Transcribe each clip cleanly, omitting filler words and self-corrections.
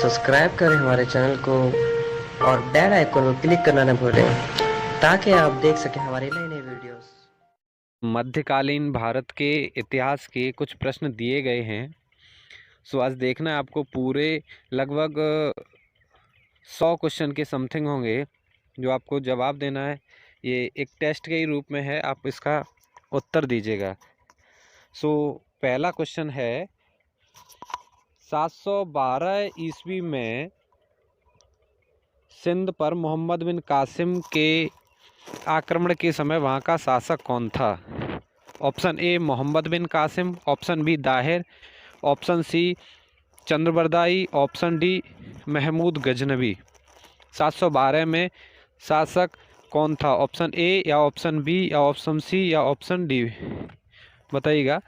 Subscribe करें हमारे channel को और बेल आइकन को क्लिक करना न भूलें ताकि आप देख सकें हमारी नई नई वीडियोस। मध्यकालीन भारत के इतिहास के कुछ प्रश्न दिए गए हैं। सो आज देखना है आपको पूरे लगभग 100 क्वेश्चन के समथिंग होंगे जो आपको जवाब देना है। ये एक टेस्ट के ही रूप में है, आप इसका उत्तर दीजिएगा। सो पहला क्वेश्चन है 712 ईस्वी में सिंध पर मोहम्मद बिन कासिम के आक्रमण के समय वहाँ का शासक कौन था? Option A Mohammad bin Qasim, option B Dahir, option C Chandbardai, option D Mahmud Ghaznavi. 712 में शासक कौन था? ऑप्शन ए या ऑप्शन बी या ऑप्शन सी या ऑप्शन डी बताइएगा।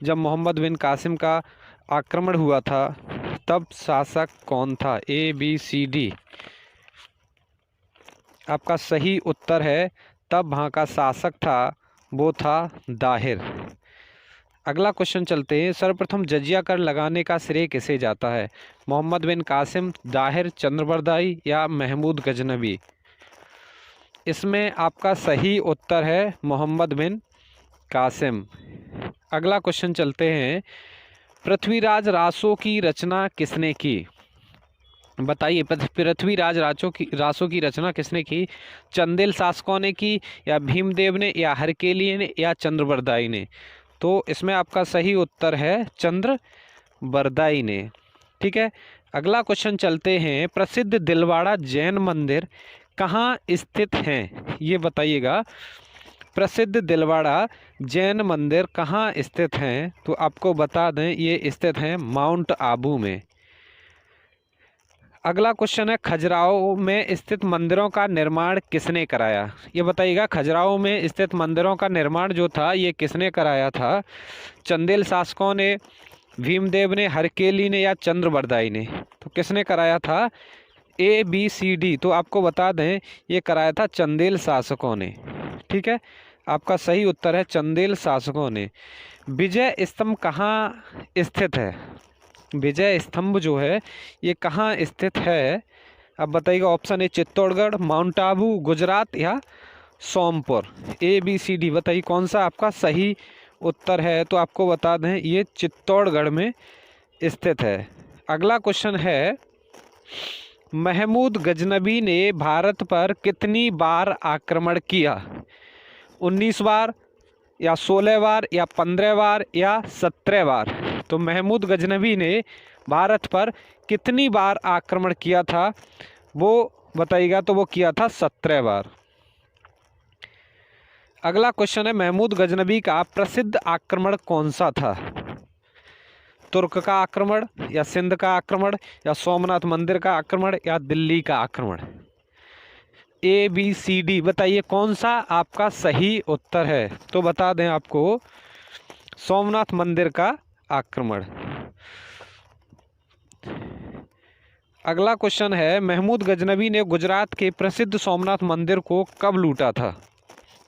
जब मोहम्मद बिन कासिम का आक्रमण हुआ था तब शासक कौन था? A B C D. आपका सही उत्तर है तब वहाँ का शासक था वो था दाहिर। अगला क्वेश्चन चलते हैं। सर्वप्रथम जजिया कर लगाने का श्रेय किसे जाता है? मोहम्मद बिन कासिम, दाहिर, चंद्रबरदाई या महमूद गजनबी। इसमें आपका सही उत्तर है मोहम्मद बिन कासिम। अगला क्वेश्चन चलते हैं। पृथ्वीराज रासो की रचना किसने की? बताइए, पृथ्वीराज रासो की रचना किसने की? चंदेल शासकों ने की या भीमदेव ने या हरकेली ने या चंद्रबरदाई ने? तो इसमें आपका सही उत्तर है चंद्रबरदाई ने। ठीक है, अगला क्वेश्चन चलते हैं। प्रसिद्ध दिलवाड़ा जैन मंदिर कहाँ स्थित हैं? ये बताइएगा। प्रसिद्ध दिलवाड़ा जैन मंदिर कहाँ स्थित हैं? तो आपको बता दें ये स्थित हैं माउंट आबू में। अगला क्वेश्चन है खजुराहो में स्थित मंदिरों का निर्माण किसने कराया? ये बताइएगा, खजुराहो में स्थित मंदिरों का निर्माण जो था ये किसने कराया था? चंदेल शासकों ने, भीमदेव ने, हरकेली ने या चंद्रबरदाई ने? तो किसने कराया था? A B C D. तो आपको बता दें ये कराया था चंदेल शासकों ने। ठीक है, आपका सही उत्तर है चंदेल शासकों ने। विजय स्तंभ कहाँ स्थित है? विजय स्तंभ जो है ये कहाँ स्थित है? अब बताइएगा। Option A Chittorgarh, Mount Abu, Gujarat या Sompur. A B C D बताइए कौन सा आपका सही उत्तर है? तो आपको बता दें ये चित्तौड़गढ़ में स्थित है। अगला क्वेश्चन है महमूद गजनबी ने भारत पर कितनी बार आक्रमण किया? 19 बार या 16 बार या 15 बार या 17 बार? तो महमूद गजनबी ने भारत पर कितनी बार आक्रमण किया था वो बताइएगा। तो वो किया था 17 बार। अगला क्वेश्चन है महमूद गजनबी का प्रसिद्ध आक्रमण कौन सा था? तुर्क का आक्रमण या सिंध का आक्रमण या सोमनाथ मंदिर का आक्रमण या दिल्ली का आक्रमण? ए बी सी डी बताइए कौन सा आपका सही उत्तर है? तो बता दें आपको सोमनाथ मंदिर का आक्रमण। अगला क्वेश्चन है महमूद गजनबी ने गुजरात के प्रसिद्ध सोमनाथ मंदिर को कब लूटा था?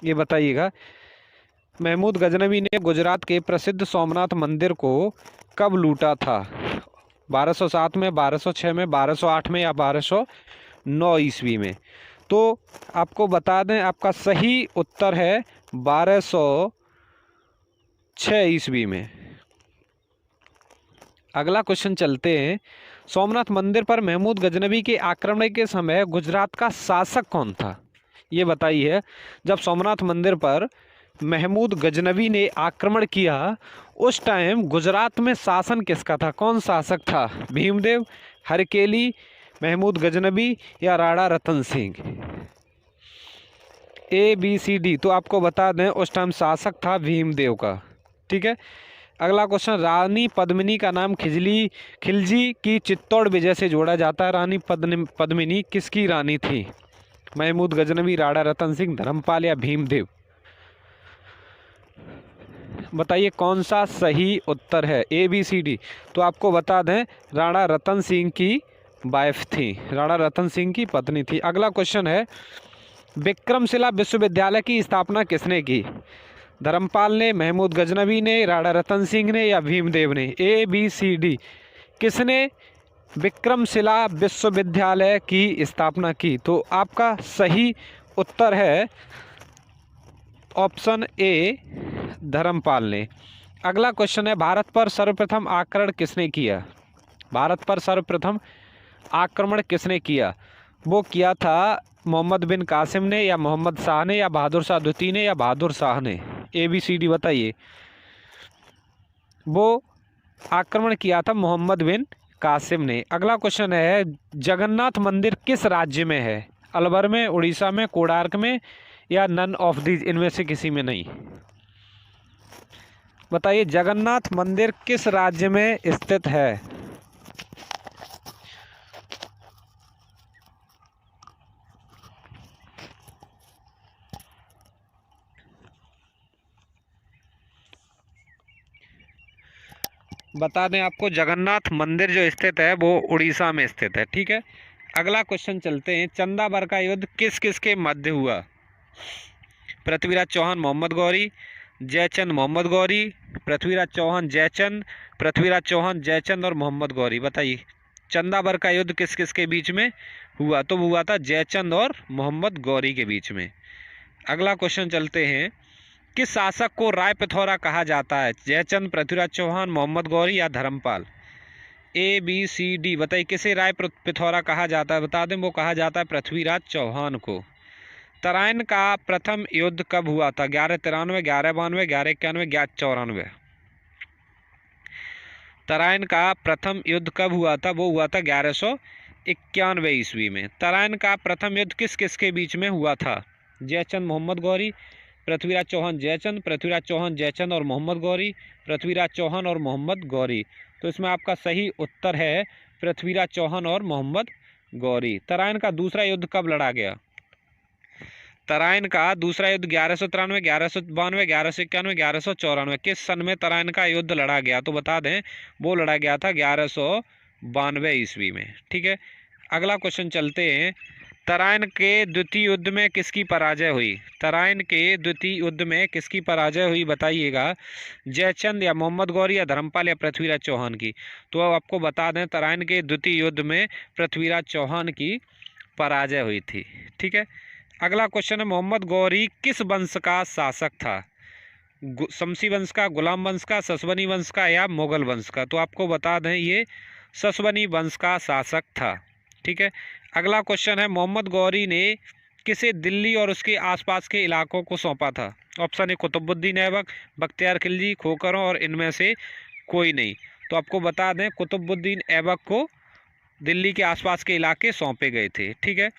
ये बताइएगा। महमूद गजनबी ने गुजरात के प्रसिद्ध सोमनाथ मंदिर को कब लूटा था? 1207 में, 1206 में, 1208 में या 1209 ईस्वी में? तो आपको बता दें आपका सही उत्तर है 1206 ईस्वी में। अगला क्वेश्चन चलते हैं। सोमनाथ मंदिर पर महमूद गजनबी के आक्रमण के समय गुजरात का शासक कौन था? ये बताइए। जब सोमनाथ मंदिर पर महमूद गजनबी ने आक्रमण किया उस टाइम गुजरात में शासन किसका था? कौन शासक था? भीमदेव, हरकेली, महमूद गजनबी या Rana Ratan Singh? A B C D. तो आपको बता दें उस टाइम शासक था भीमदेव का। ठीक है, अगला क्वेश्चन रानी पद्मिनी का नाम खिलजी की चित्तौड़ विजय से जोड़ा जाता है। रानी पद्मिनी किसकी रानी थी? महमूद गजनबी, राणा रतन सिंह, धर्मपाल या भीमदेव? बताइए कौन सा सही उत्तर है? A B C D. तो आपको बता दें राणा रतन सिंह की वाइफ थी, राणा रतन सिंह की पत्नी थी। अगला क्वेश्चन है विक्रमशिला विश्वविद्यालय की स्थापना किसने की? धर्मपाल ने, महमूद गजनबी ने, राणा रतन सिंह ने या भीमदेव ने? A B C D. किसने विक्रमशिला विश्वविद्यालय की स्थापना की? तो आपका सही उत्तर है ऑप्शन ए, धर्मपाल ने। अगला क्वेश्चन है, भारत पर सर्वप्रथम आक्रमण किसने किया? भारत पर सर्वप्रथम आक्रमण किसने किया? वो किया था मोहम्मद बिन कासिम ने, या मोहम्मद शाह ने, या बहादुर शाह द्वितीय ने, या बहादुर शाह ने? ABCD बताइए। वो आक्रमण किया था मोहम्मद बिन कासिम ने। अगला क्वेश्चन है, जगन्नाथ मंदिर किस राज्य में है? अलवर में, उड़ीसा में, कोणार्क में, या नन ऑफ दीज, इनमें से किसी में नहीं? बताइए, जगन्नाथ मंदिर किस राज्य में स्थित है? बता दें आपको, जगन्नाथ मंदिर जो स्थित है वो उड़ीसा में स्थित है। ठीक है, अगला क्वेश्चन चलते हैं, चंदाबर का युद्ध किस किस के मध्य हुआ? पृथ्वीराज चौहान मोहम्मद गौरी, जयचंद मोहम्मद गौरी, पृथ्वीराज चौहान जयचंद, पृथ्वीराज चौहान जयचंद और मोहम्मद गौरी। बताइए, चंदाबर का युद्ध किस किस के बीच में हुआ? तो हुआ था जयचंद और मोहम्मद गौरी के बीच में। अगला क्वेश्चन चलते हैं, किस शासक को राय पिथौरा कहा जाता है? जयचंद, पृथ्वीराज चौहान, मोहम्मद गौरी या धर्मपाल? ABCD बताइए, किसे राय पिथौरा कहा जाता है? बता दें, वो कहा जाता है पृथ्वीराज चौहान को। तराइन का प्रथम युद्ध कब हुआ था? 1193, 1192, 1191, 1194? तराइन का प्रथम युद्ध कब हुआ था? वो हुआ था 1191 ईस्वी में। तराइन का प्रथम युद्ध किस किस के बीच में हुआ था? जयचंद मोहम्मद गौरी, पृथ्वीराज चौहान जयचंद, पृथ्वीराज चौहान जयचंद और मोहम्मद गौरी, पृथ्वीराज चौहान और मोहम्मद गौरी। तो इसमें आपका सही उत्तर है पृथ्वीराज चौहान और मोहम्मद गौरी। तराइन का दूसरा युद्ध कब लड़ा गया? तराइन का दूसरा युद्ध 1193, 1192, 1191, 1194। किस सन में तराइन का युद्ध लड़ा गया? तो बता दें, वो लड़ा गया था 1192 ईस्वी में। ठीक है, अगला क्वेश्चन चलते हैं, तराइन के द्वितीय युद्ध में किसकी पराजय हुई? तराइन के द्वितीय युद्ध में किसकी पराजय हुई बताइएगा? जयचंद या मोहम्मद गौरी या धर्मपाल या पृथ्वीराज चौहान की? तो अब आपको बता दें, तराइन के द्वितीय युद्ध में पृथ्वीराज चौहान की पराजय हुई थी। ठीक है, अगला क्वेश्चन है, मोहम्मद गौरी किस वंश का शासक था? शमसी वंश का, गुलाम वंश का, ससवनी वंश का या मुगल वंश का? तो आपको बता दें, ये ससवनी वंश का शासक था। ठीक है, अगला क्वेश्चन है, मोहम्मद गौरी ने किसे दिल्ली और उसके आसपास के इलाकों को सौंपा था? ऑप्शन ए कुतुबुद्दीन ऐबक, बख्तियार खिलजी, खोखरों और इनमें से कोई नहीं? तो आपको बता दें, कुतुबुद्दीन ऐबक को दिल्ली के आसपास के इलाके सौंपे गए थे। ठीक है,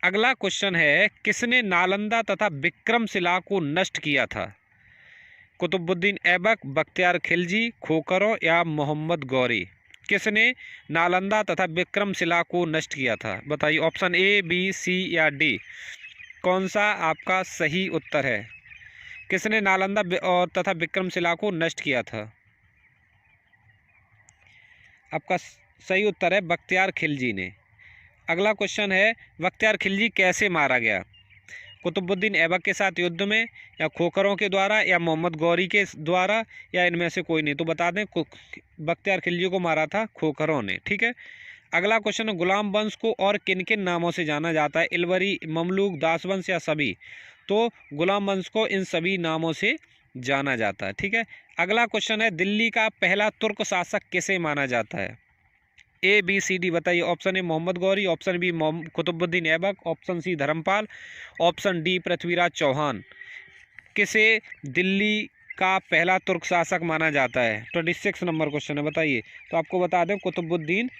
अगला क्वेश्चन है, किसने नालंदा तथा विक्रमशिला को नष्ट किया था? कुतुबुद्दीन ऐबक, बख्तियार खिलजी, खोखरों या मोहम्मद गौरी? किसने नालंदा तथा विक्रमशिला को नष्ट किया था? बताइए, ऑप्शन A, B, C या D, कौन सा आपका सही उत्तर है? किसने नालंदा और तथा विक्रमशिला को नष्ट किया था? आपका सही उत्तर है बख्तियार खिलजी ने। अगला क्वेश्चन है, बख्तियार खिलजी कैसे मारा गया? कुतुबुद्दीन ऐबक के साथ युद्ध में, या खोखरों के द्वारा, या मोहम्मद गौरी के द्वारा, या इनमें से कोई नहीं? तो बता दें, बख्तियार खिलजी को मारा था खोखरों ने। ठीक है, अगला क्वेश्चन है, गुलाम वंश को और किन किन नामों से जाना जाता है? इलवरी, ममलूक, दासवंश या सभी? तो गुलाम वंश को इन सभी नामों से जाना जाता है। ठीक है, अगला क्वेश्चन है, दिल्ली का पहला तुर्क शासक किसे माना जाता है? ABCD बताइए। Option A Mohammad Ghori, option B Qutbuddin Aibak, option C Dharmapala, option D Prithviraj Chauhan. किसे दिल्ली का पहला तुर्क शासक माना जाता है? 26 नंबर क्वेश्चन है, बताइए। तो आपको बता दें, कुतुबुद्दीन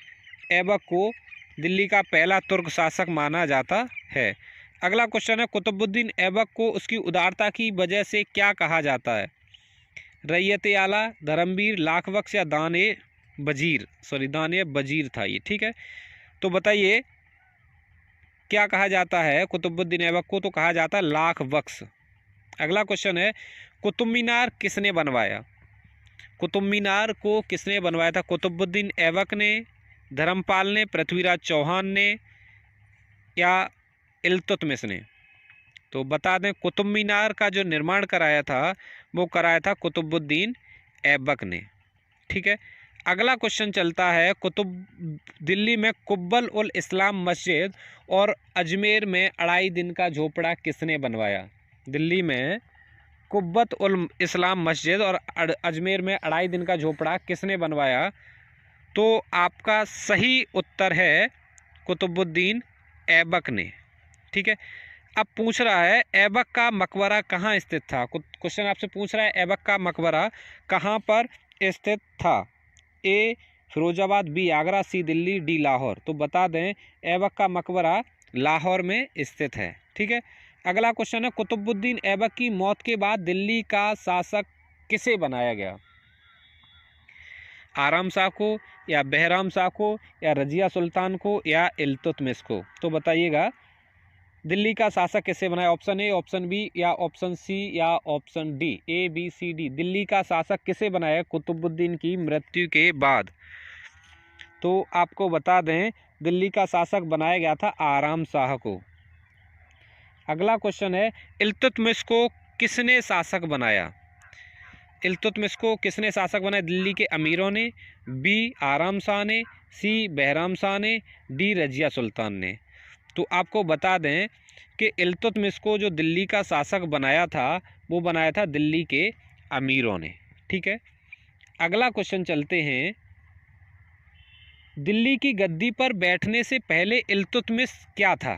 ऐबक को दिल्ली का पहला तुर्क शासक माना जाता है। अगला क्वेश्चन है, कुतुबुद्दीन ऐबक को उसकी उदारता की वजह से क्या कहा जाता है? रैयत आला, धर्मवीर, लाख-बख्श या दान-ए वजीर था ये। ठीक है, तो बताइए, क्या कहा जाता है कुतुबुद्दीन ऐबक को? तो कहा जाता है लाख-बख्श। अगला क्वेश्चन है, कुतुब मीनार किसने बनवाया? कुतुब मीनार को किसने बनवाया था? कुतुबुद्दीन ऐबक ने, धर्मपाल ने, पृथ्वीराज चौहान ने या इल्तुतमिश ने? तो बता दें, कुतुब मीनार का जो निर्माण कराया था वो कराया था कुतुबुद्दीन ऐबक ने। ठीक है, अगला क्वेश्चन चलता है दिल्ली में कुब्बल उल इस्लाम मस्जिद और अजमेर में अढ़ाई दिन का झोपड़ा किसने बनवाया? दिल्ली में कुब्बत उल इस्लाम मस्जिद और अजमेर में अढ़ाई दिन का झोपड़ा किसने बनवाया? तो आपका सही उत्तर है कुतुबुद्दीन ऐबक ने। ठीक है, अब पूछ रहा है ऐबक का मकबरा कहाँ स्थित था। क्वेश्चन आपसे पूछ रहा है ऐबक का मकबरा कहाँ पर स्थित था? ए फिरोजाबाद, बी आगरा, सी दिल्ली, डी लाहौर। तो बता दें ऐबक का मकबरा लाहौर में स्थित है। ठीक है, अगला क्वेश्चन है कुतुबुद्दीन ऐबक की मौत के बाद दिल्ली का शासक किसे बनाया गया? आराम शाह को, या बहराम शाह को, या रजिया सुल्तान को, या इल्तुतमिश को। तो बताइएगा दिल्ली का शासक किसे बनाया? ऑप्शन ए, ऑप्शन बी, या ऑप्शन सी, या option D. A B C D. Delhi का शासक किसे बनाया कुतुबुद्दीन की मृत्यु के बाद? तो आपको बता दें दिल्ली का शासक बनाया गया था आराम शाह को। अगला क्वेश्चन है इल्तुतमिश को किसने शासक बनाया? इल्तुतमिश को किसने शासक बनाया? दिल्ली के अमीरों ने, बी आराम शाह ने, सी बहराम शाह ने, डी रजिया सुल्तान ने। तो आपको बता दें कि इल्तुतमिश को जो दिल्ली का शासक बनाया था वो बनाया था दिल्ली के अमीरों ने। ठीक है, अगला क्वेश्चन चलते हैं दिल्ली की गद्दी पर बैठने से पहले इल्तुतमिश क्या था?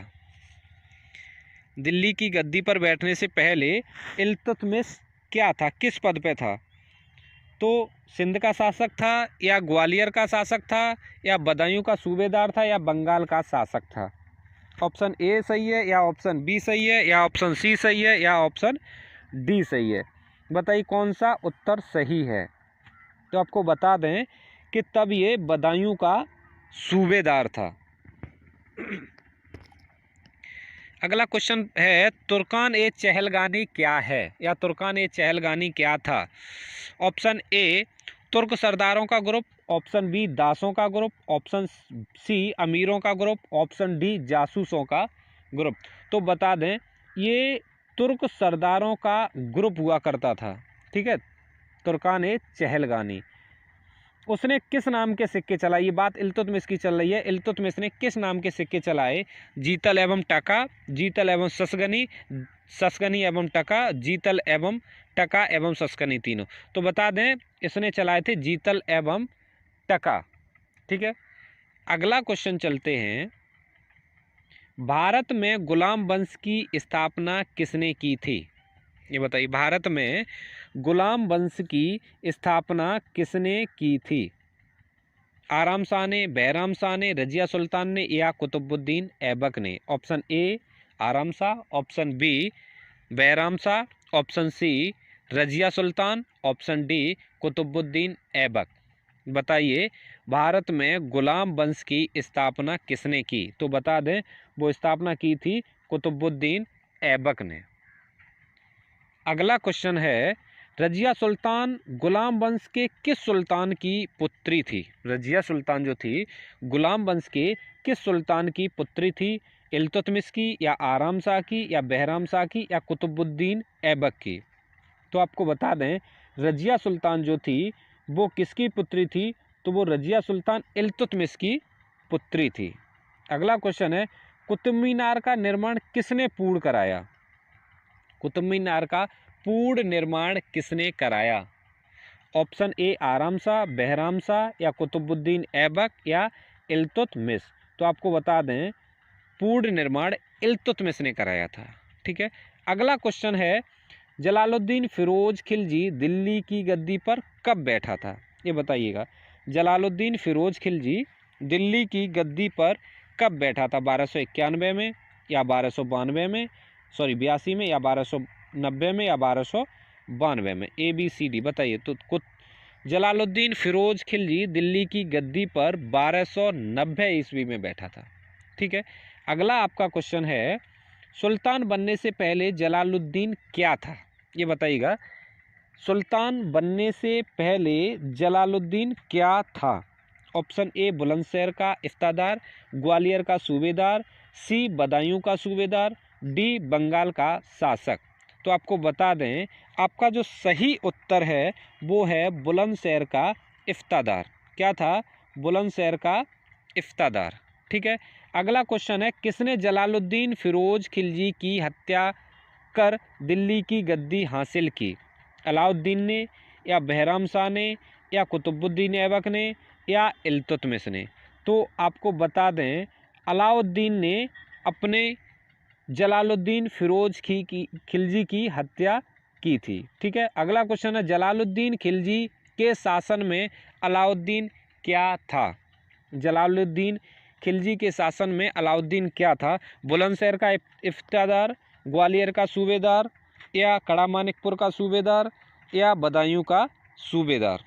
दिल्ली की गद्दी पर बैठने से पहले इल्तुतमिश क्या था, किस पद पे था? तो सिंध का शासक था, या ग्वालियर का शासक था, या बदायूं का सूबेदार था, या बंगाल का शासक था? ऑप्शन ए सही है, या ऑप्शन बी सही है, या ऑप्शन सी सही है, या ऑप्शन डी सही है? बताइए कौन सा उत्तर सही है। तो आपको बता दें कि तब ये बदायूं का सूबेदार था। अगला क्वेश्चन है तुर्कान ए चहलगानी क्या है, या तुर्कान ए चहलगानी क्या था? ऑप्शन ए तुर्क सरदारों का ग्रुप, ऑप्शन बी दासों का ग्रुप, ऑप्शन सी अमीरों का ग्रुप, ऑप्शन डी जासूसों का ग्रुप। तो बता दें ये तुर्क सरदारों का ग्रुप हुआ करता था। ठीक है, तुर्कान ए चहलगानी। उसने किस नाम के सिक्के चलाए? ये बात इल्तुतमिश की चल रही है। इल्तुतमिश ने किस नाम के सिक्के चलाए? जीतल एवं टका, जीतल एवं ससगनी, ससगनी एवं टका, जीतल एवं टका एवं ससगनी, तीनों। तो बता दें इसने चलाए थे जीतल एवं टका। ठीक है, अगला क्वेश्चन चलते हैं भारत में गुलाम वंश की स्थापना किसने की थी? ये बताइए भारत में गुलाम वंश की स्थापना किसने की थी? आराम शाह ने, बहराम शाह ने, रजिया सुल्तान ने, या कुतुबुद्दीन ऐबक ने? Option A Aram Shah, option B Bahram Shah, option C Razia Sultan, option D Qutbuddin Aibak. बताइए भारत में गुलाम वंश की स्थापना किसने की? तो बता दें वो स्थापना की थी कुतुबुद्दीन ऐबक ने। अगला क्वेश्चन है रजिया सुल्तान गुलाम वंश के किस सुल्तान की पुत्री थी? रजिया सुल्तान जो थी गुलाम वंश के किस सुल्तान की पुत्री थी? इल्तुतमिश की, या आराम शाह की, या बहराम शाह की, या कुतुबुद्दीन ऐबक की? तो आपको बता दें रजिया सुल्तान जो थी वो किसकी पुत्री थी? तो वो रजिया सुल्तान इल्तुतमिश की पुत्री थी। अगला क्वेश्चन है कुतुब मीनार का निर्माण किसने पूर्ण कराया? कुतुब मीनार का पूर्ण निर्माण किसने कराया? ऑप्शन ए आराम शाह, बहराम शाह, या कुतुबुद्दीन ऐबक, या इल्तुतमिश। तो आपको बता दें पूर्ण निर्माण इल्तुतमिश ने कराया था। ठीक है, अगला क्वेश्चन है जलालुद्दीन फिरोज खिलजी दिल्ली की गद्दी पर कब बैठा था? ये बताइएगा जलालुद्दीन फिरोज खिलजी दिल्ली की गद्दी पर कब बैठा था? 1291 में, या 1292 में, सॉरी 82 में, या 1290 में, या 1292 में? ए बी सी डी बताइए। तो जलालुद्दीन फिरोज खिलजी दिल्ली की गद्दी पर 1290 ईस्वी में बैठा था। ठीक है, अगला आपका क्वेश्चन है सुल्तान बनने से पहले जलालुद्दीन क्या था? ये बताइएगा सुल्तान बनने से पहले जलालुद्दीन क्या था? ऑप्शन ए बुलंदशहर का इफ्तादार, ग्वालियर का सूबेदार, सी बदायूं का सूबेदार, डी बंगाल का शासक। तो आपको बता दें आपका जो सही उत्तर है वो है बुलंदशहर का इफ्तादार। क्या था? बुलंदशहर का इफ्तादार। ठीक है। अगला क्वेश्चन है, किसने जलालुद्दीन फिरोज खिलजी की हत्या कर दिल्ली की गद्दी हासिल की? अलाउद्दीन ने, या बहराम शाह ने, या कुतुबुद्दीन ऐबक ने, या इल्तुतमिश ने? तो आपको बता दें, अलाउद्दीन ने अपने जलालुद्दीन फिरोज खिलजी की हत्या की थी। ठीक है। अगला क्वेश्चन है, जलालुद्दीन खिलजी के शासन में अलाउद्दीन क्या था? जलालुद्दीन खिलजी के शासन में अलाउद्दीन क्या था? बुलंदशहर का इफ्तादार, ग्वालियर का सूबेदार, या कड़ा मानिकपुर का सूबेदार, या बदायूं का सूबेदार?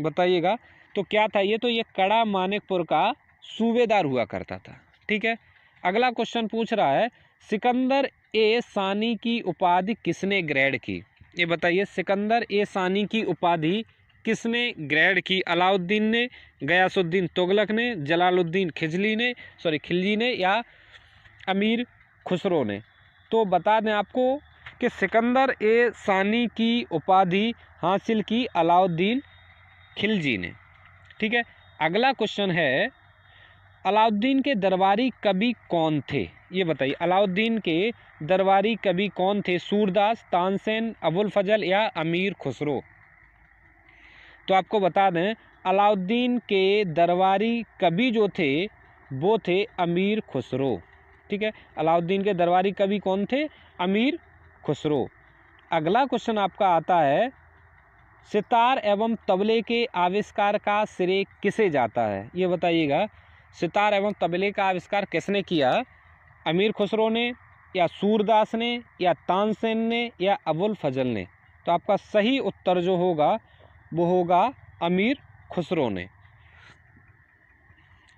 बताइएगा। तो क्या था ये? तो ये कड़ा मानिकपुर का सूबेदार हुआ करता था। ठीक है। अगला क्वेश्चन पूछ रहा है, सिकंदर ए सानी की उपाधि किसने ग्रहण की? ये बताइए, सिकंदर ए सानी की उपाधि किसने ग्रहण की? अलाउद्दीन ने, गयासुद्दीन तुगलक ने, जलालुद्दीन खिलजी ने, या अमीर खुसरो ने? तो बता दें आपको कि सिकंदर ए सानी की उपाधि हासिल की अलाउद्दीन खिलजी ने। ठीक है। अगला क्वेश्चन है, अलाउद्दीन के दरबारी कवि कौन थे? ये बताइए, अलाउद्दीन के दरबारी कवि कौन थे? सूरदास, तानसेन, अबुल फजल, या अमीर खुसरो? तो आपको बता दें, अलाउद्दीन के दरबारी कवि जो थे वो थे अमीर खुसरो। ठीक है। अलाउद्दीन के दरबारी कवि कौन थे? अमीर खुसरो। अगला क्वेश्चन आपका आता है, सितार एवं तबले के आविष्कार का श्रेय किसे जाता है? ये बताइएगा, सितार एवं तबले का आविष्कार किसने किया? अमीर खुसरो ने, या सूरदास ने, या तानसेन ने, या अबुल फजल ने? तो आपका सही उत्तर जो होगा वो होगा अमीर खुसरो ने।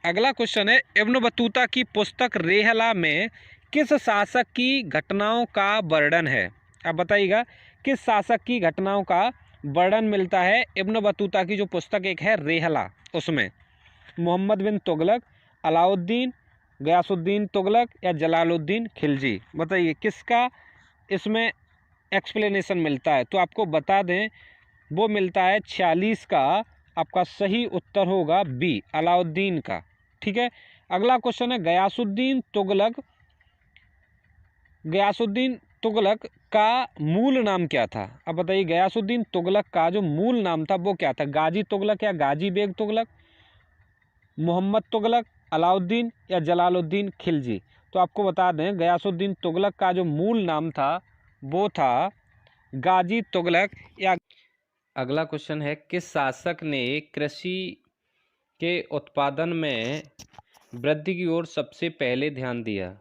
अगला क्वेश्चन है, इब्न बतूता की पुस्तक रेहला में किस शासक की घटनाओं का वर्णन है? अब बताइएगा, किस शासक की घटनाओं का वर्णन मिलता है इब्न बतूता की जो पुस्तक एक है रेहला उसमें? मोहम्मद बिन तुगलक, अलाउद्दीन, गयासुद्दीन तुगलक, या जलालुद्दीन खिलजी? बताइए किसका इसमें एक्सप्लेनेशन मिलता है? तो आपको बता दें, वो मिलता है 46 का। आपका सही उत्तर होगा बी, अलाउद्दीन का। ठीक है। अगला क्वेश्चन है, गयासुद्दीन तुगलक का मूल नाम क्या था? अब बताइए, गयासुद्दीन तुगलक का जो मूल नाम था वो क्या था? गाजी तुगलक, या गाजी बेग तुगलक, मोहम्मद तुगलक, अलाउद्दीन, या जलालुद्दीन खिलजी? तो आपको बता दें, गयासुद्दीन तुगलक का जो मूल नाम था वो था गाजी तुगलक। या अगला क्वेश्चन है, किस शासक ने कृषि के उत्पादन में वृद्धि की ओर सबसे पहले ध्यान दिया?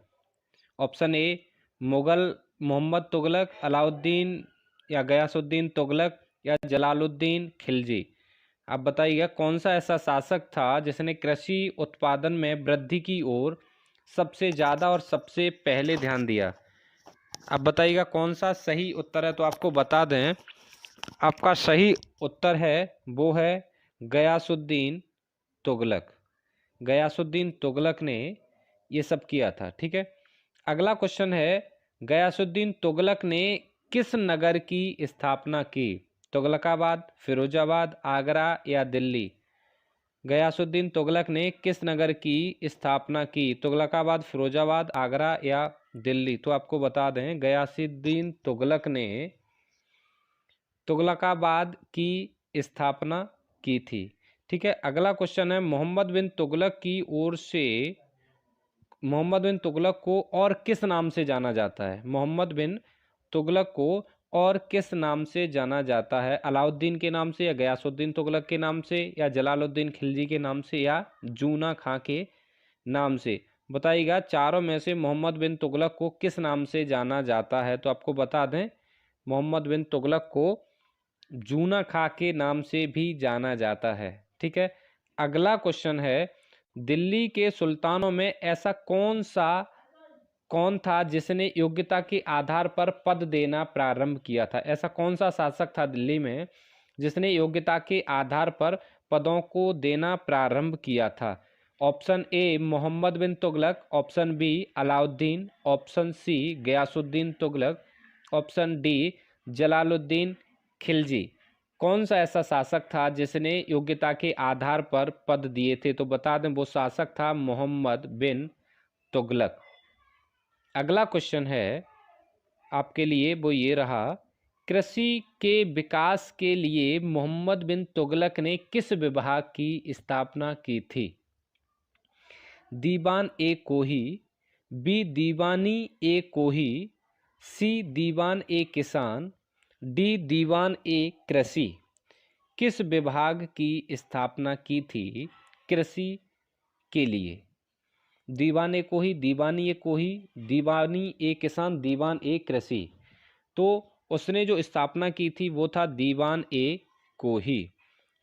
ऑप्शन ए मुगल मोहम्मद तुगलक, अलाउद्दीन, या गयासुद्दीन तुगलक, या जलालुद्दीन खिलजी? आप बताइएगा, कौन सा ऐसा शासक था जिसने कृषि उत्पादन में वृद्धि की ओर सबसे ज़्यादा और सबसे पहले ध्यान दिया? आप बताइएगा कौन सा सही उत्तर है? तो आपको बता दें, आपका सही उत्तर है वो है गयासुद्दीन तुगलक। गयासुद्दीन तुगलक ने ये सब किया था। ठीक है। अगला क्वेश्चन है, गयासुद्दीन तुगलक ने किस नगर की स्थापना की? तुगलकाबाद, फिरोजाबाद, आगरा, या दिल्ली? गयासुद्दीन तुगलक ने किस नगर की स्थापना की? तुगलकाबाद, फिरोजाबाद, आगरा, या दिल्ली? तो आपको बता दें, गयासुद्दीन तुगलक ने तुगलकाबाद की स्थापना की थी। ठीक है। अगला क्वेश्चन है, मोहम्मद बिन तुगलक की ओर से मोहम्मद बिन तुगलक को और किस नाम से जाना जाता है? मोहम्मद बिन तुगलक को और किस नाम से जाना जाता है? अलाउद्दीन के नाम से, या गयासुद्दीन तुगलक के नाम से, या जलालुद्दीन खिलजी के नाम से, या जूना खां के नाम से? बताइएगा, चारों में से मोहम्मद बिन तुगलक को किस नाम से जाना जाता है? तो आपको बता दें, मोहम्मद बिन तुगलक को जूना खां के नाम से भी जाना जाता है। ठीक है। अगला क्वेश्चन है, दिल्ली के सुल्तानों में ऐसा कौन था जिसने योग्यता के आधार पर पद देना प्रारंभ किया था? ऐसा कौन सा शासक था दिल्ली में जिसने योग्यता के आधार पर पदों को देना प्रारंभ किया था? Option A Mohammad bin Tughlaq, option B Alauddin, option C Ghiyasuddin Tughlaq, option D Jalaluddin Khilji? कौन सा ऐसा शासक था जिसने योग्यता के आधार पर पद दिए थे? तो बता दें वो शासक था मोहम्मद बिन तुगलक। अगला क्वेश्चन है आपके लिए, वो ये रहा, कृषि के विकास के लिए मोहम्मद बिन तुगलक ने किस विभाग की स्थापना की थी? दीवान ए कोही, बी दीवानी ए कोही, सी दीवान ए किसान, डी दीवान ए कृषि। किस विभाग की स्थापना की थी कृषि के लिए? दीवान ए कोही, दीवानी ए कोही, दीवानी ए किसान, दीवान ए कृषि। तो उसने जो स्थापना की थी वो था दीवान ए कोही।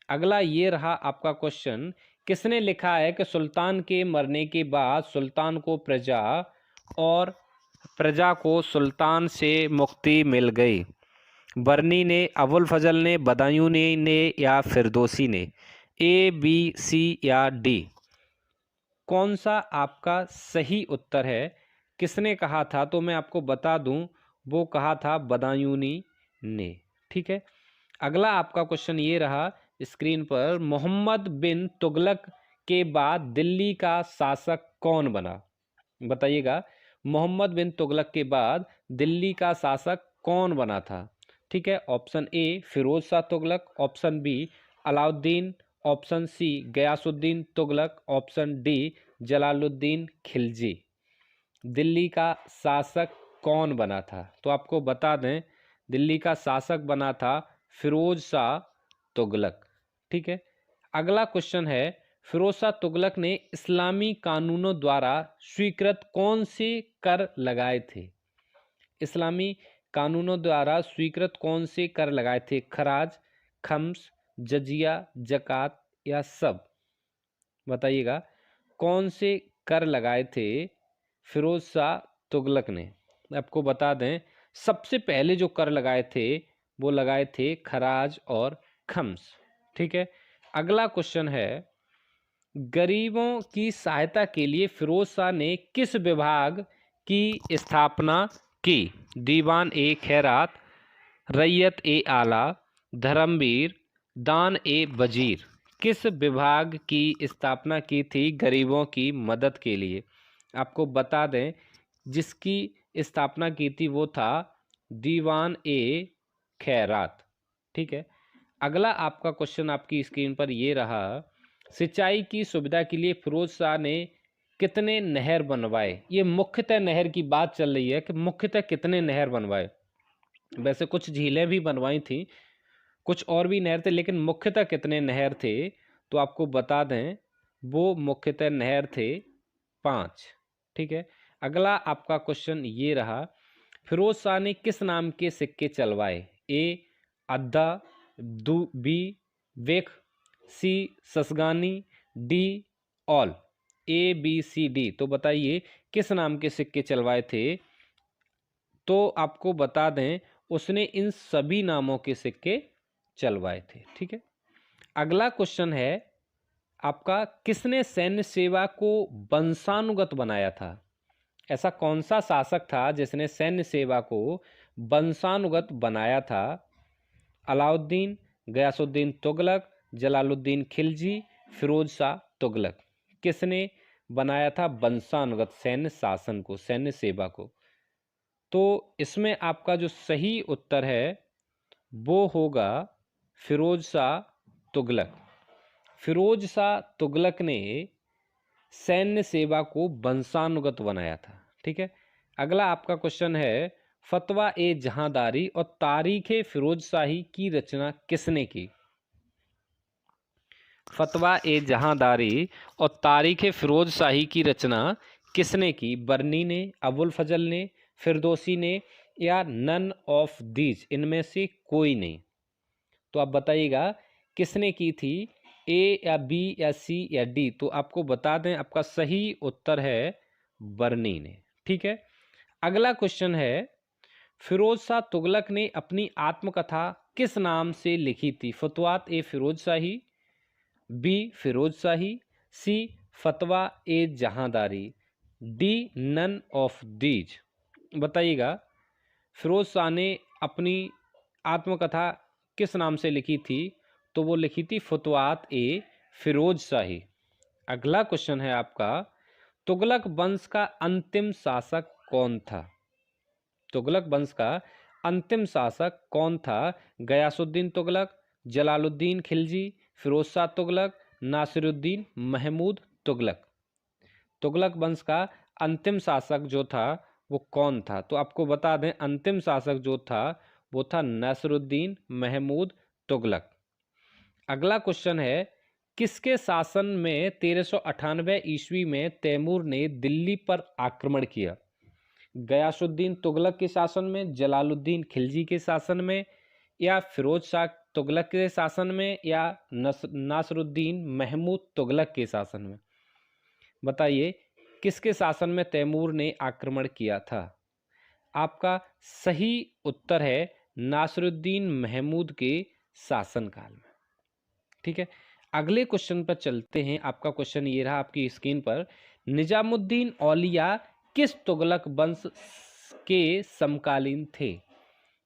अगला ये रहा आपका क्वेश्चन, किसने लिखा है कि सुल्तान के मरने के बाद सुल्तान को प्रजा और प्रजा को सुल्तान से मुक्ति मिल गई? बर्नी ने, अबुल फजल ने, बदायूनी ने या फिरदौसी ने? ए, बी, सी या डी? कौन सा आपका सही उत्तर है? किसने कहा था? तो मैं आपको बता दूं, वो कहा था बदायूनी ने। ठीक है, अगला आपका क्वेश्चन ये रहा स्क्रीन पर, मोहम्मद बिन तुगलक के बाद दिल्ली का शासक कौन बना? बताइएगा, मोहम्मद बिन तुगलक के बाद दिल्ली का शासक कौन बना था? ठीक है, option A Firoz Shah Tughlaq, option B Alauddin, option C Ghiyasuddin Tughlaq, option D Jalaluddin Khilji. Delhi का शासक कौन बना था? तो आपको बता दें दिल्ली का शासक बना था फिरोज शाह तुगलक। ठीक है, अगला क्वेश्चन है, फिरोज शाह तुगलक ने इस्लामी कानूनों द्वारा स्वीकृत कौन से कर लगाए थे? इस्लामी कानूनों द्वारा स्वीकृत कौन से कर लगाए थे? खराज, खम्स, जजिया, जकात या सब? बताइएगा, कौन से कर लगाए थे फिरोज शाह तुगलक ने? आपको बता दें सबसे पहले जो कर लगाए थे वो लगाए थे खराज और खम्स। ठीक है, अगला क्वेश्चन है, गरीबों की सहायता के लिए फिरोज शाह ने किस विभाग की स्थापना की? दीवान ए खैरात, रैयत ए आला, धर्मवीर, दान ए वजीर। किस विभाग की स्थापना की थी गरीबों की मदद के लिए? आपको बता दें जिसकी स्थापना की थी वो था दीवान ए खैरात। ठीक है, अगला आपका क्वेश्चन आपकी स्क्रीन पर ये रहा, सिंचाई की सुविधा के लिए फिरोज शाह ने कितने नहर बनवाए? ये मुख्यतः नहर की बात चल रही है कि मुख्यतः कितने नहर बनवाए। वैसे कुछ झीलें भी बनवाई थी, कुछ और भी नहर थे, लेकिन मुख्यतः कितने नहर थे? तो आपको बता दें वो मुख्यतः नहर थे 5। ठीक है, अगला आपका क्वेश्चन ये रहा, फिरोज शाह ने किस नाम के सिक्के चलवाए? ए Adda, B Vekh, C Sasgani, D all. A B C D, तो बताइए किस नाम के सिक्के चलवाए थे? तो आपको बता दें उसने इन सभी नामों के सिक्के चलवाए थे। ठीक है, अगला क्वेश्चन है आपका, किसने सैन्य सेवा को वंशानुगत बनाया था? ऐसा कौन सा शासक था जिसने सैन्य सेवा को वंशानुगत बनाया था? अलाउद्दीन, गयासुद्दीन तुगलक, जलालुद्दीन खिलजी, फिरोज शाह तुगलक। किसने बनाया था वंशानुगत सैन्य शासन को, सैन्य सेवा को? तो इसमें आपका जो सही उत्तर है वो होगा फिरोज शाह तुगलक। फिरोज शाह तुगलक ने सैन्य सेवा को वंशानुगत बनाया था। ठीक है, अगला आपका क्वेश्चन है, फतवा ए जहांदारी और तारीख फिरोज शाही की रचना किसने की? फतवा ए जहांदारी और तारीख फिरोज शाही की रचना किसने की? बर्नी ने, अबुल फजल ने, फिरदौसी ने या नन ऑफ दीज, इनमें से कोई नहीं? तो आप बताइएगा किसने की थी, ए या बी या सी या डी? तो आपको बता दें आपका सही उत्तर है बर्नी ने। ठीक है, अगला क्वेश्चन है, फिरोज शाह तुगलक ने अपनी आत्मकथा किस नाम से लिखी थी? फतवात ए फिरोज शाही, बी फिरोज शाही, सी फतवा ए जहांदारी, डी नन ऑफ दीज। बताइएगा फिरोज शाह ने अपनी आत्मकथा किस नाम से लिखी थी? तो वो लिखी थी फुतवात ए फिरोज शाही। अगला क्वेश्चन है आपका, तुगलक वंश का अंतिम शासक कौन था? तुगलक वंश का अंतिम शासक कौन था? गयासुद्दीन तुगलक, जलालुद्दीन खिलजी, फिरोज शाह तुगलक, नासिरुद्दीन महमूद तुगलक। तुगलक वंश का अंतिम शासक जो था वो कौन था? तो आपको बता दें, अंतिम शासक जो था वो था नासिरुद्दीन महमूद तुगलक। अगला क्वेश्चन है, किसके शासन में 1398 ईस्वी में तैमूर ने दिल्ली पर आक्रमण किया? गयासुद्दीन तुगलक के शासन में, जलालुद्दीन खिलजी के शासन में, या फिरोज शाह तुगलक के शासन में, या नासिरुद्दीन महमूद तुगलक के शासन में? बताइए, किसके शासन में तैमूर ने आक्रमण किया था? आपका सही उत्तर है नासिरुद्दीन महमूद के शासनकाल में। ठीक है, अगले क्वेश्चन पर चलते हैं। आपका क्वेश्चन ये रहा आपकी स्क्रीन पर, निजामुद्दीन औलिया किस तुगलक वंश के समकालीन थे?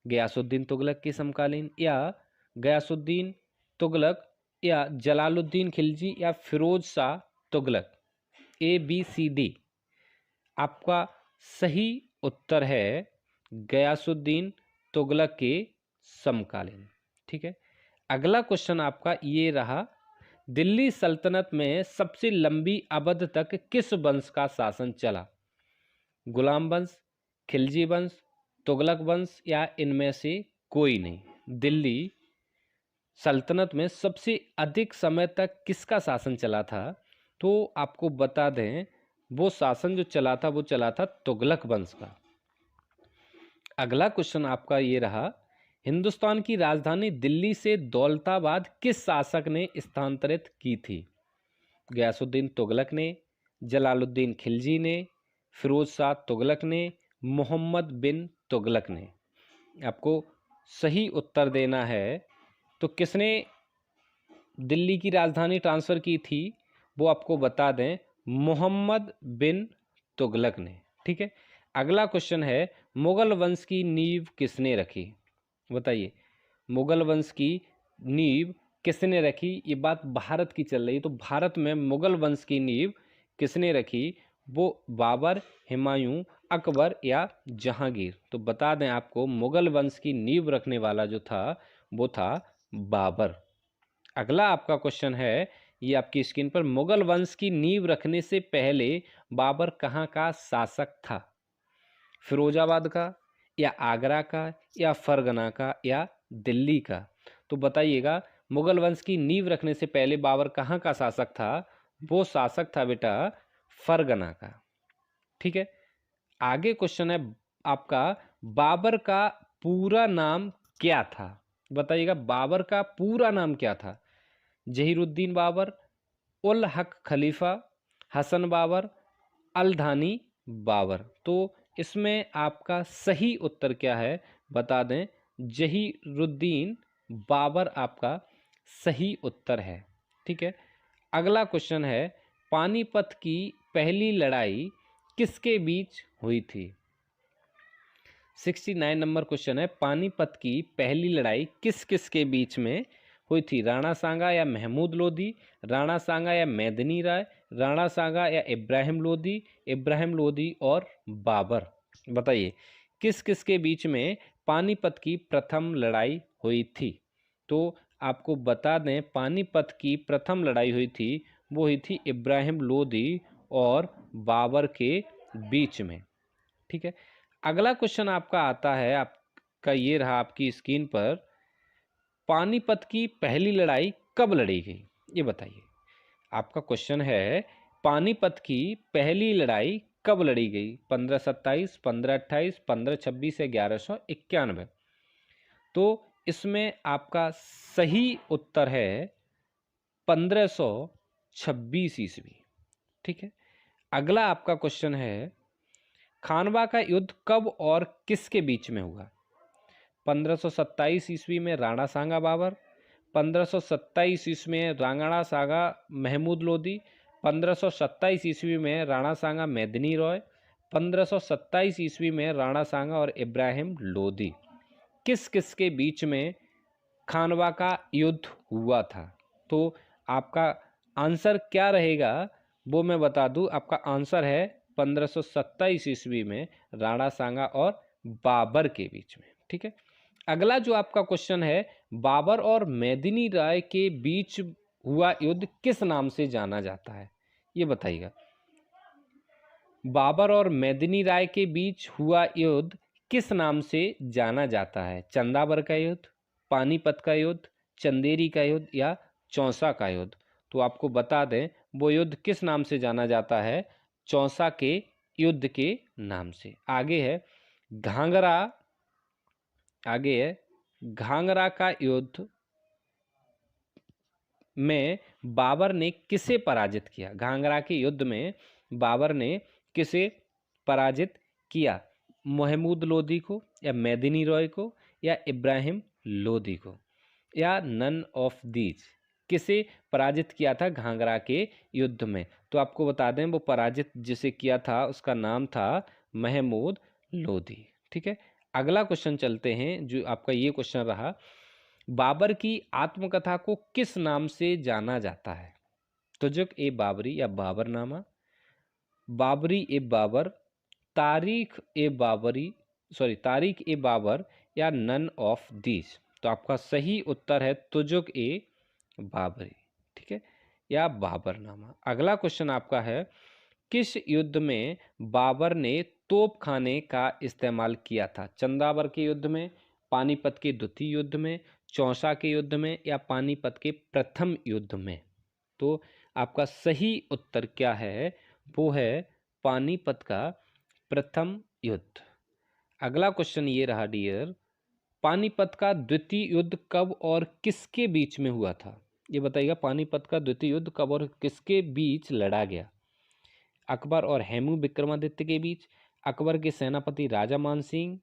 गयासुद्दीन तुगलक के समकालीन, या गयासुद्दीन तुगलक, या जलालुद्दीन खिलजी, या फिरोज शाह तुगलक? ABCD। आपका सही उत्तर है गयासुद्दीन तुगलक के समकालीन। ठीक है, अगला क्वेश्चन आपका ये रहा, दिल्ली सल्तनत में सबसे लंबी अवधि तक किस वंश का शासन चला? गुलाम वंश, खिलजी वंश, तुगलक वंश, या इनमें से कोई नहीं? दिल्ली सल्तनत में सबसे अधिक समय तक किसका शासन चला था? तो आपको बता दें, वो शासन जो चला था वो चला था तुगलक वंश का। अगला क्वेश्चन आपका ये रहा, हिंदुस्तान की राजधानी दिल्ली से दौलताबाद किस शासक ने स्थानांतरित की थी? गयासुद्दीन तुगलक ने, जलालुद्दीन खिलजी ने, फिरोज शाह तुगलक ने, मोहम्मद बिन तुगलक ने? आपको सही उत्तर देना है। तो किसने दिल्ली की राजधानी ट्रांसफ़र की थी? वो आपको बता दें, मोहम्मद बिन तुगलक ने। ठीक है, अगला क्वेश्चन है, मुगल वंश की नींव किसने रखी? बताइए, मुगल वंश की नींव किसने रखी? ये बात भारत की चल रही है, तो भारत में मुगल वंश की नींव किसने रखी? वो बाबर, हुमायूं, अकबर, या जहांगीर? तो बता दें आपको, मुगल वंश की नींव रखने वाला जो था वो था बाबर। अगला आपका क्वेश्चन है, ये आपकी स्क्रीन पर, मुगल वंश की नींव रखने से पहले बाबर कहाँ का शासक था? फिरोजाबाद का, या आगरा का, या फरगना का, या दिल्ली का? तो बताइएगा, मुगल वंश की नींव रखने से पहले बाबर कहाँ का शासक था? वो शासक था बेटा फरगना का। ठीक है, आगे क्वेश्चन है आपका, बाबर का पूरा नाम क्या था? बताइएगा, बाबर का पूरा नाम क्या था? जहीरुद्दीन बाबर, उल हक खलीफा, हसन बाबर, अल-धानी बाबर? तो इसमें आपका सही उत्तर क्या है? बता दें, जहीरुद्दीन बाबर आपका सही उत्तर है। ठीक है, अगला क्वेश्चन है, पानीपत की पहली लड़ाई किसके बीच हुई थी? 69 नंबर क्वेश्चन है, पानीपत की पहली लड़ाई किस किस के बीच में हुई थी? राणा सांगा या महमूद लोधी, राणा सांगा या मेदिनी राय, राणा सांगा या इब्राहिम लोधी और बाबर? बताइए, किस किस के बीच में पानीपत की प्रथम लड़ाई हुई थी? तो आपको बता दें, पानीपत की प्रथम लड़ाई हुई थी, वो हुई थी इब्राहिम लोधी और बाबर के बीच में। ठीक है, अगला क्वेश्चन आपका आता है, आपका ये रहा आपकी स्क्रीन पर, पानीपत की पहली लड़ाई कब लड़ी गई? ये बताइए। आपका क्वेश्चन है, पानीपत की पहली लड़ाई कब लड़ी गई? 1527, 1528, 1526 या 1191? तो इसमें आपका सही उत्तर है 1526 ईस्वी। ठीक है, अगला आपका क्वेश्चन है, खानवा का युद्ध कब और किसके बीच में हुआ? 1527 ईस्वी में राणा सांगा बाबर, 1527 ईस्वी में राणा सांगा महमूद लोधी, 1527 ईस्वी में राणा सांगा मेदिनी रॉय, 1527 ईस्वी में राणा सांगा और इब्राहिम लोधी? किस किस के बीच में खानवा का युद्ध हुआ था? तो आपका आंसर क्या रहेगा वो मैं बता दूं, आपका आंसर है 1527 ईस्वी में राणा सांगा और बाबर के बीच में। ठीक है, अगला जो आपका क्वेश्चन है, बाबर और मेदिनी राय के बीच हुआ युद्ध किस नाम से जाना जाता है? ये बताइएगा। बाबर और मेदिनी राय के बीच हुआ युद्ध किस नाम से जाना जाता है? चंदाबर का युद्ध, पानीपत का युद्ध, चंदेरी का युद्ध या चौसा का युद्ध? तो आपको बता दें वो युद्ध किस नाम से जाना जाता है? चौसा के युद्ध के नाम से। आगे है घाघरा, आगे है घाघरा का युद्ध में बाबर ने किसे पराजित किया? घाघरा के युद्ध में बाबर ने किसे पराजित किया? महमूद लोदी को या मेदिनी रॉय को या इब्राहिम लोदी को या नन ऑफ दीज? किसे पराजित किया था घाघरा के युद्ध में? तो आपको बता दें वो पराजित जिसे किया था उसका नाम था महमूद लोदी। ठीक है, अगला क्वेश्चन चलते हैं जो आपका ये क्वेश्चन रहा, बाबर की आत्मकथा को किस नाम से जाना जाता है? तुजुक ए बाबरी या बाबरनामा, बाबरी ए बाबर, तारीख ए बाबर या नन ऑफ दीज? तो आपका सही उत्तर है तुजुक ए बाबरी। ठीक है, या बाबरनामा। अगला क्वेश्चन आपका है, किस युद्ध में बाबर ने तोपखाने का इस्तेमाल किया था? चंदावर के युद्ध में, पानीपत के द्वितीय युद्ध में, चौसा के युद्ध में या पानीपत के प्रथम युद्ध में? तो आपका सही उत्तर क्या है? वो है पानीपत का प्रथम युद्ध। अगला क्वेश्चन ये रहा डियर, पानीपत का द्वितीय युद्ध कब और किसके बीच में हुआ था? ये बताइएगा, पानीपत का द्वितीय युद्ध कब और किसके बीच लड़ा गया? अकबर और हेमू विक्रमादित्य के बीच, अकबर के सेनापति राजा मानसिंह,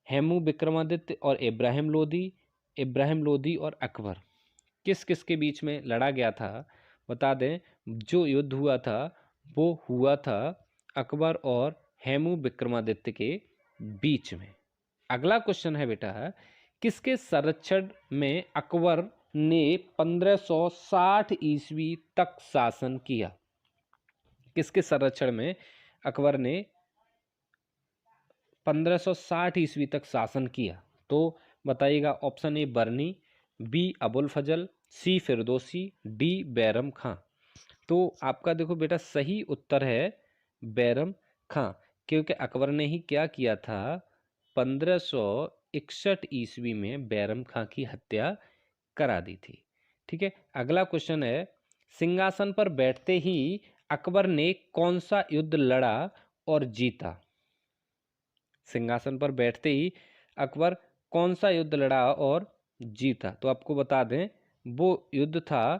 हेमू विक्रमादित्य और इब्राहिम लोदी और अकबर, किस किस के बीच में लड़ा गया था? बता दें जो युद्ध हुआ था वो हुआ था अकबर और हेमू विक्रमादित्य के बीच में। अगला क्वेश्चन है बेटा, किसके संरक्षण में अकबर ने 1560 ईस्वी तक शासन किया? किसके संरक्षण में अकबर ने 1560 ईस्वी तक शासन किया? तो बताइएगा, option A Barani, B Abul Fazl, C Firdausi, D Bairam Khan. तो आपका देखो बेटा सही उत्तर है बैरम खां, क्योंकि अकबर ने ही क्या किया था, 1561 ईस्वी में बैरम खां की हत्या करा दी थी। ठीक है, अगला क्वेश्चन है, सिंहासन पर बैठते ही अकबर ने कौन सा युद्ध लड़ा और जीता? सिंहासन पर बैठते ही अकबर कौन सा युद्ध लड़ा और जीता? तो आपको बता दें वो युद्ध था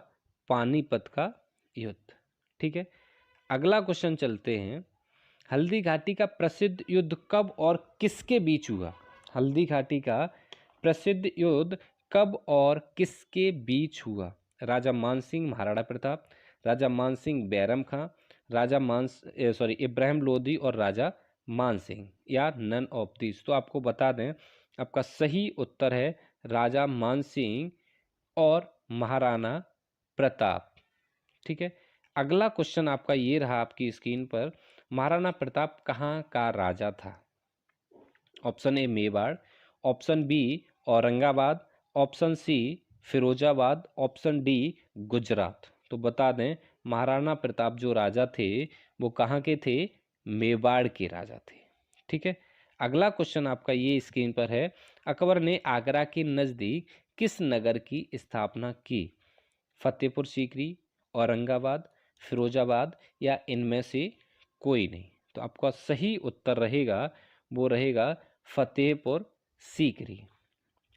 पानीपत का युद्ध। ठीक है, अगला क्वेश्चन चलते हैं, हल्दी घाटी का प्रसिद्ध युद्ध कब और किसके बीच हुआ? हल्दी घाटी का प्रसिद्ध युद्ध कब और किसके बीच हुआ? राजा मानसिंह महाराणा प्रताप, राजा मानसिंह बैरम खां, इब्राहिम लोदी और राजा मानसिंह या नन ऑफ दिस? तो आपको बता दें आपका सही उत्तर है राजा मानसिंह और महाराणा प्रताप। ठीक है, अगला क्वेश्चन आपका ये रहा आपकी स्क्रीन पर, महाराणा प्रताप कहाँ का राजा था? Option A Mewar, option B Aurangabad, option C Firozabad, option D Gujarat? तो बता दें महाराणा प्रताप जो राजा थे वो कहाँ के थे? मेवाड़ के राजा थे। ठीक है, अगला क्वेश्चन आपका ये स्क्रीन पर है, अकबर ने आगरा के नज़दीक किस नगर की स्थापना की? फतेहपुर सीकरी, औरंगाबाद, फिरोजाबाद या इनमें से कोई नहीं? तो आपका सही उत्तर रहेगा वो रहेगा फतेहपुर सीकरी।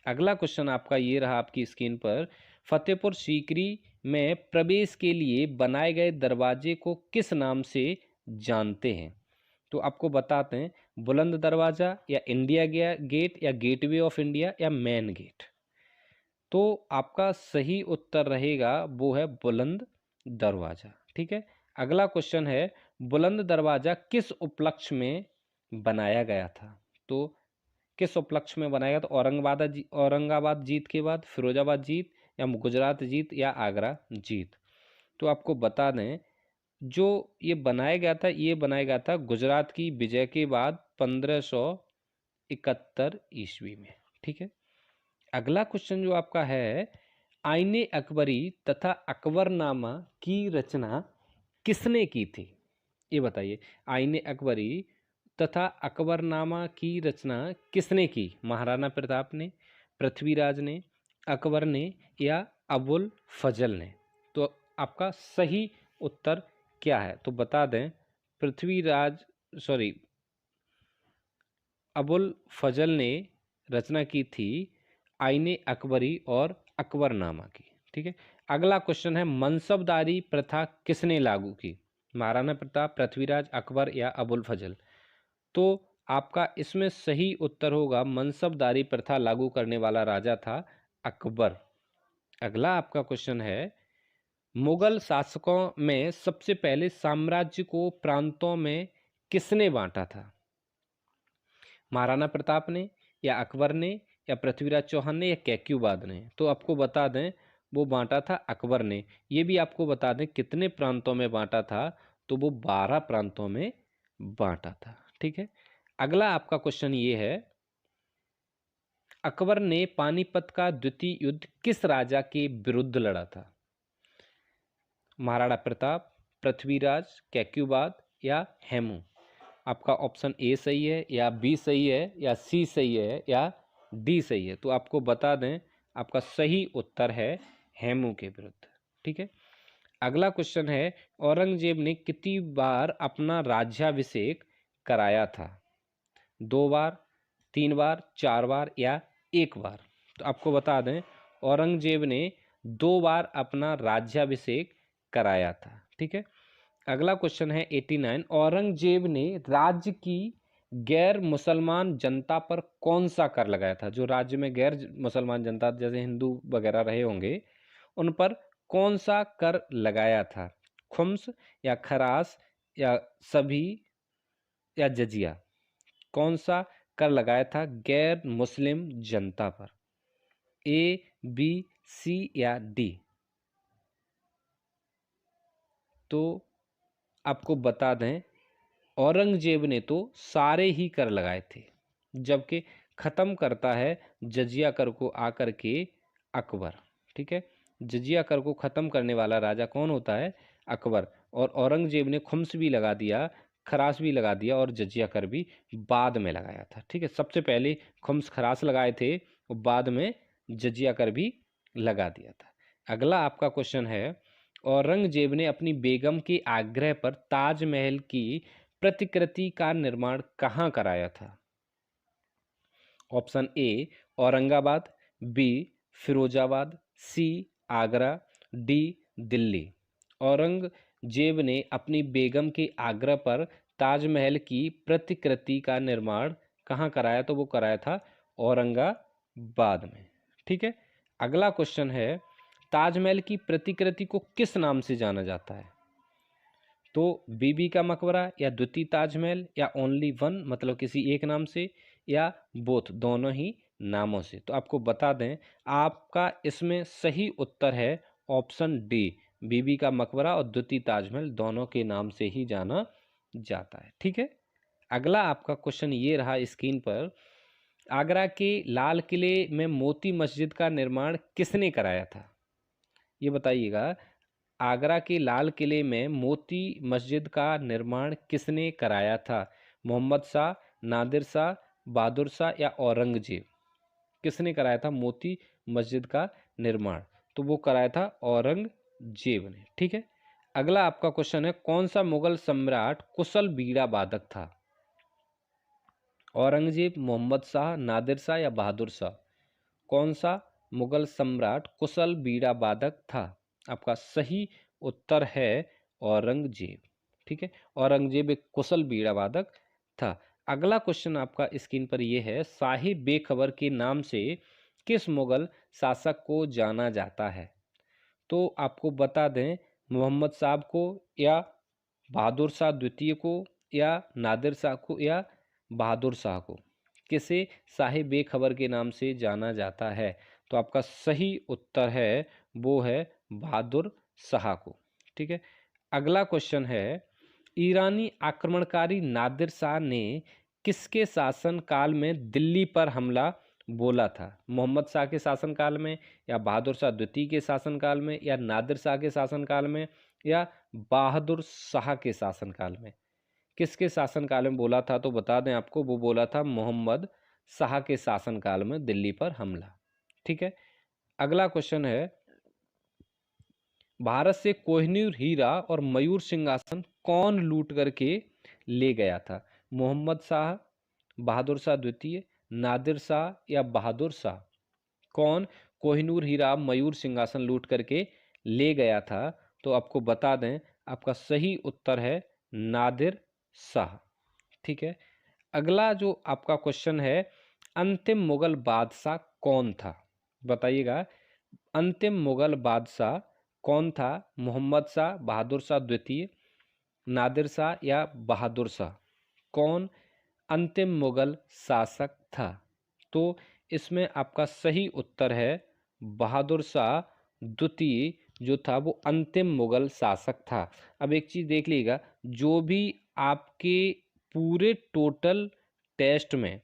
अगला क्वेश्चन आपका ये रहा आपकी स्क्रीन पर, फतेहपुर सीकरी में प्रवेश के लिए बनाए गए दरवाजे को किस नाम से जानते हैं? तो आपको बताते हैं, बुलंद दरवाज़ा या इंडिया गेट या गेटवे ऑफ इंडिया या मेन गेट? तो आपका सही उत्तर रहेगा वो है बुलंद दरवाज़ा। ठीक है, अगला क्वेश्चन है, बुलंद दरवाज़ा किस उपलक्ष्य में बनाया गया था? तो किस उपलक्ष्य में बनाया गया? तो औरंगाबाद जीत के बाद, फिरोजाबाद जीत, या गुजरात जीत, या आगरा जीत। तो आपको बता दें जो ये बनाया गया था गुजरात की विजय के बाद 1571 ईस्वी में। ठीक है, अगला क्वेश्चन जो आपका है, आईने अकबरी तथा अकबरनामा की रचना किसने की थी? ये बताइए, आईने अकबरी तथा अकबरनामा की रचना किसने की? महाराणा प्रताप ने, पृथ्वीराज ने, अकबर ने, या अबुल फजल ने? तो आपका सही उत्तर क्या है? तो बता दें, अबुल फजल ने रचना की थी आईने अकबरी और अकबरनामा की। ठीक है, अगला क्वेश्चन है, मनसबदारी प्रथा किसने लागू की? महाराणा प्रताप, पृथ्वीराज, अकबर, या अबुल फजल? तो आपका इसमें सही उत्तर होगा, मनसबदारी प्रथा लागू करने वाला राजा था अकबर। अगला आपका क्वेश्चन है, मुगल शासकों में सबसे पहले साम्राज्य को प्रांतों में किसने बांटा था? महाराणा प्रताप ने, या अकबर ने, या पृथ्वीराज चौहान ने, या कैक्यूबाद ने? तो आपको बता दें वो बांटा था अकबर ने। ये भी आपको बता दें कितने प्रांतों में बांटा था, तो वो 12 प्रांतों में बांटा था। ठीक है, अगला आपका क्वेश्चन ये है, अकबर ने पानीपत का द्वितीय युद्ध किस राजा के विरुद्ध लड़ा था? महाराणा प्रताप, पृथ्वीराज, कैक्यूबाद, या हेमू? आपका ऑप्शन ए सही है, या बी सही है, या सी सही है, या डी सही है? तो आपको बता दें आपका सही उत्तर है हेमू के विरुद्ध। ठीक है, अगला क्वेश्चन है, औरंगजेब ने कितनी बार अपना राज्याभिषेक कराया था? 2 बार, 3 बार, 4 बार, या 1 बार? तो आपको बता दें औरंगजेब ने 2 बार अपना राज्याभिषेक कराया था। ठीक है, अगला क्वेश्चन है 89, औरंगजेब ने राज्य की गैर मुसलमान जनता पर कौन सा कर लगाया था? जो राज्य में गैर मुसलमान जनता जैसे हिंदू वगैरह रहे होंगे उन पर कौन सा कर लगाया था? खुम्स, या खरास, या सभी, या जजिया? कौन सा कर लगाया था गैर मुस्लिम जनता पर? ए, बी, सी, या डी? तो आपको बता दें औरंगजेब ने तो सारे ही कर लगाए थे, जबकि ख़त्म करता है जजिया कर को आकर के अकबर। ठीक है, जजिया कर को ख़त्म करने वाला राजा कौन होता है? अकबर। और औरंगजेब ने खुम्स भी लगा दिया, खरास भी लगा दिया, और जजिया कर भी बाद में लगाया था। ठीक है, सबसे पहले खुम्स खरास लगाए थे और बाद में जजिया कर भी लगा दिया था। अगला आपका क्वेश्चन है, औरंगजेब ने अपनी बेगम के आग्रह पर ताजमहल की प्रतिकृति का निर्माण कहाँ कराया था? Option A Aurangabad, B Firozabad, C Agra, D Delhi? Aurangzeb ने अपनी बेगम के आग्रह पर ताजमहल की प्रतिकृति का निर्माण कहाँ कराया? तो वो कराया था औरंगाबाद में। ठीक है, अगला क्वेश्चन है, ताजमहल की प्रतिकृति को किस नाम से जाना जाता है? तो बीबी का मकबरा, या द्वितीय ताजमहल, या ओनली वन मतलब किसी एक नाम से, या बोथ दोनों ही नामों से? तो आपको बता दें आपका इसमें सही उत्तर है ऑप्शन डी, बीबी का मकबरा और द्वितीय ताजमहल दोनों के नाम से ही जाना जाता है। ठीक है, अगला आपका क्वेश्चन ये रहा स्क्रीन पर, आगरा के लाल किले में मोती मस्जिद का निर्माण किसने कराया था? ये बताइएगा, आगरा के लाल किले में मोती मस्जिद का निर्माण किसने कराया था? मोहम्मद शाह, नादिर शाह, बहादुर शाह, या औरंगजेब? किसने कराया था मोती मस्जिद का निर्माण? तो वो कराया था औरंगजेब ने। ठीक है, अगला आपका क्वेश्चन है, कौन सा मुगल सम्राट कुशल बीड़ा वादक था? औरंगजेब, मोहम्मद शाह, नादिर शाह, या बहादुर शाह? कौन सा मुगल सम्राट कुशल बीड़ा वादक था? आपका सही उत्तर है औरंगजेब। ठीक है, औरंगजेब एक कुशल बीड़ा वादक था। अगला क्वेश्चन आपका स्क्रीन पर यह है, शाही बेखबर के नाम से किस मुगल शासक को जाना जाता है? तो आपको बता दें मोहम्मद साहब को, या बहादुर शाह द्वितीय को, या नादिर शाह को, या बहादुर शाह को? किसे शाही बेखबर के नाम से जाना जाता है? तो आपका सही उत्तर है वो है बहादुर शाह को। ठीक है, अगला क्वेश्चन है, ईरानी आक्रमणकारी नादिर शाह ने किसके शासन काल में दिल्ली पर हमला बोला था? मोहम्मद शाह के शासनकाल में, या बहादुर शाह द्वितीय के शासनकाल में, या नादिर शाह के शासनकाल में, या बहादुर शाह के शासनकाल में? किसके शासनकाल में बोला था? तो बता दें आपको, वो बोला था मोहम्मद शाह के शासनकाल में दिल्ली पर हमला। ठीक है, अगला क्वेश्चन है, भारत से कोहिनूर हीरा और मयूर सिंहासन कौन लूट करके ले गया था? मोहम्मद शाह, बहादुर शाह द्वितीय, नादिर शाह, या बहादुर शाह? कौन कोहिनूर हीरा मयूर सिंहासन लूट करके ले गया था? तो आपको बता दें, आपका सही उत्तर है नादिर शाह। ठीक है, अगला जो आपका क्वेश्चन है, अंतिम मुगल बादशाह कौन था? बताइएगा, अंतिम मुगल बादशाह कौन था? मोहम्मद शाह, बहादुर शाह द्वितीय, नादिर शाह, या बहादुर शाह? कौन अंतिम मुगल शासक था? तो इसमें आपका सही उत्तर है बहादुर शाह द्वितीय जो था वो अंतिम मुगल शासक था। अब एक चीज़ देख लीजिएगा, जो भी आपके पूरे टोटल टेस्ट में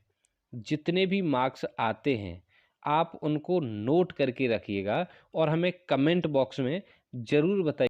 जितने भी मार्क्स आते हैं आप उनको नोट करके रखिएगा और हमें कमेंट बॉक्स में ज़रूर बताइए।